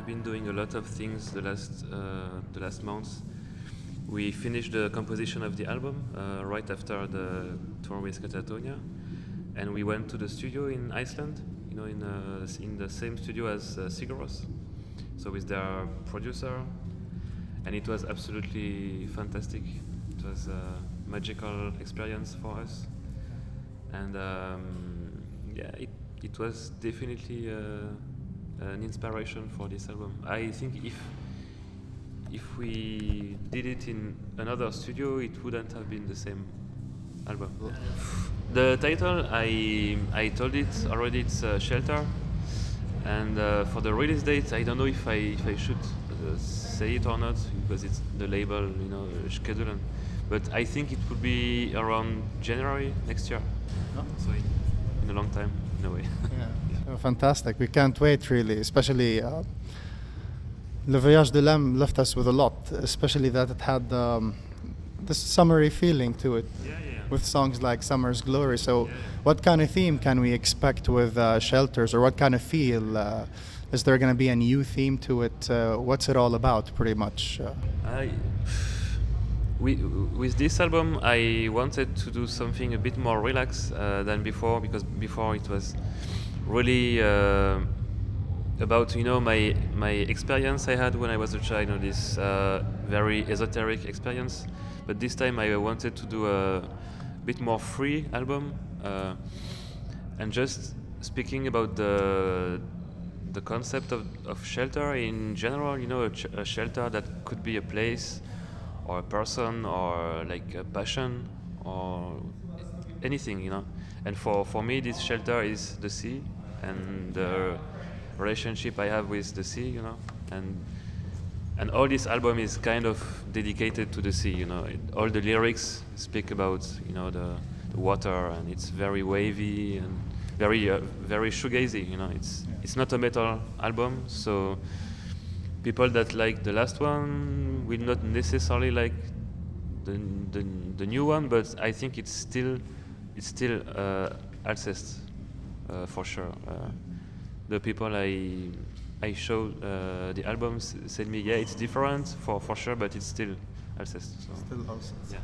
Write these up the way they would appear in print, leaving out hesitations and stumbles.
have been doing a lot of things the last months. We finished the composition of the album right after the tour with Catatonia, and we went to the studio in Iceland, in the same studio as Sigur Rós, so with their producer, and it was absolutely fantastic. It was a magical experience for us, and it was definitely an inspiration for this album. I think if we did it in another studio, it wouldn't have been the same album. The title, I told it already, it's Shelter, and for the release date, I don't know if I should say it or not, because it's the label, schedule. But I think it would be around January next year. Oh. So in a long time, in a way. Yeah. Oh, fantastic. We can't wait, really, especially Le Voyage de l'Âme left us with a lot, especially that it had this summery feeling to it, with songs like Summer's Glory. So what kind of theme can we expect with Shelters, or what kind of feel? Is there going to be a new theme to it? What's it all about, pretty much? With this album, I wanted to do something a bit more relaxed than before, because before it was really about my experience I had when I was a child, this very esoteric experience. But this time I wanted to do a bit more free album, and just speaking about the concept of shelter in general. A shelter that could be a place, or a person, or like a passion, or anything, And for me, this shelter is the sea, and the relationship I have with the sea, and all this album is kind of dedicated to the sea, all the lyrics speak about, the water, and it's very wavy and very shoegazy, It's not a metal album, so people that like the last one will not necessarily like the new one, but I think it's still Alcest for sure. The people I showed the albums said me, it's different for sure, but it's still Alcest. So. Still Alcest. Yeah.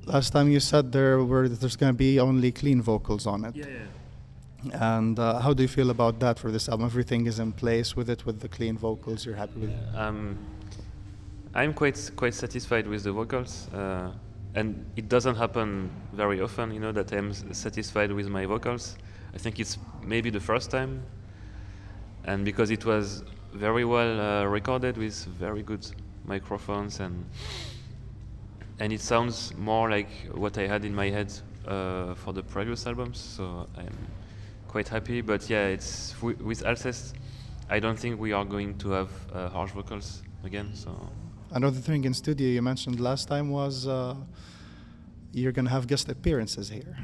Last time you said there's going to be only clean vocals on it. Yeah. And how do you feel about that for this album? Everything is in place with it, with the clean vocals. You're happy with it? I'm quite satisfied with the vocals, and it doesn't happen very often, that I'm satisfied with my vocals. I think it's maybe the first time, and because it was very well recorded with very good microphones, and it sounds more like what I had in my head for the previous albums. So I'm quite happy. But it's with Alcest, I don't think we are going to have harsh vocals again. So another thing in studio you mentioned last time was you're going to have guest appearances here.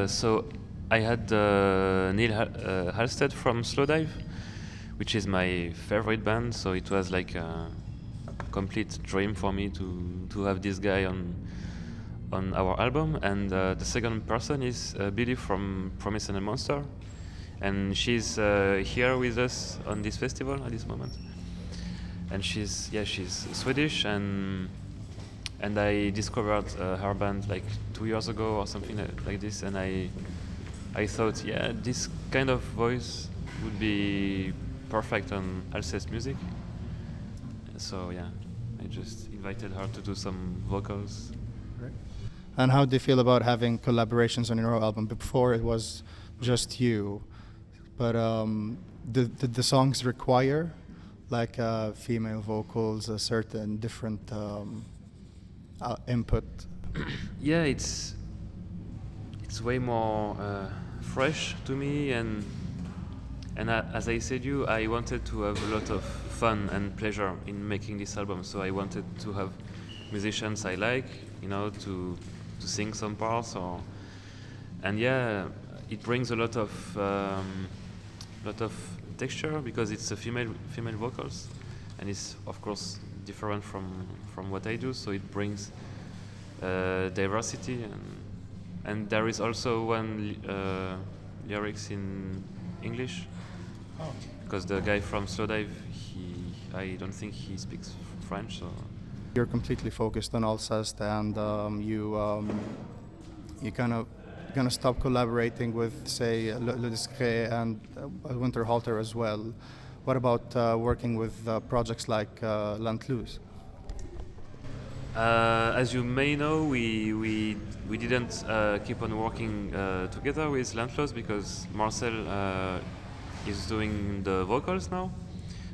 So I had Neil Alcest from Slowdive, which is my favorite band. So it was like a complete dream for me to have this guy on our album. And the second person is Billy from Promise and a Monster, and she's here with us on this festival at this moment. And she's Swedish, and I discovered her band like 2 years ago or something like this, and I thought, this kind of voice would be perfect on Alcest music. So I just invited her to do some vocals. Great. And how do you feel about having collaborations on your album? Before it was just you, but did the songs require like female vocals, a certain different input? It's way more fresh to me, and as I said I wanted to have a lot of fun and pleasure in making this album. So I wanted to have musicians I like, to sing some parts, it brings a lot of texture, because it's a female vocals, and it's of course different from what I do. So it brings diversity, and there is also one lyrics in English, because the guy from Slowdive, I don't think he speaks French. So You're completely focused on Alcest, and you kind of gonna stop collaborating with, say, Le Discret and Winterhalter as well. What about working with projects like L'Antlouse? As you may know, we didn't keep on working together with L'Antlouse because Marcel is doing the vocals now.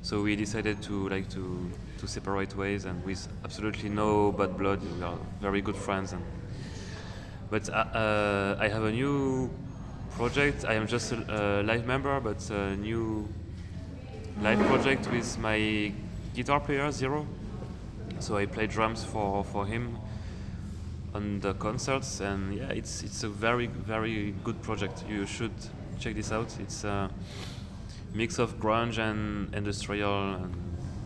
So we decided to separate ways, and with absolutely no bad blood. We are very good friends. But I have a new project. I am just a live member, but a new live project with my guitar player Zero. So I play drums for him on the concerts, and yeah, it's a very good project. You should check this out. It's a mix of grunge and industrial and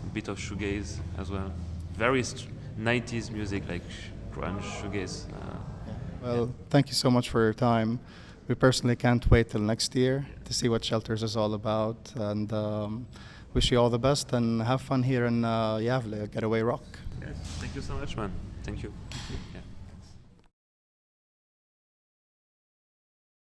a bit of shoegaze as well. Very 90s music, like grunge, shoegaze. Well, thank you so much for your time. We personally can't wait till next year to see what Shelters is all about, and wish you all the best and have fun here in Gävle, Getaway Rock. Yes, thank you so much, man. Thank you.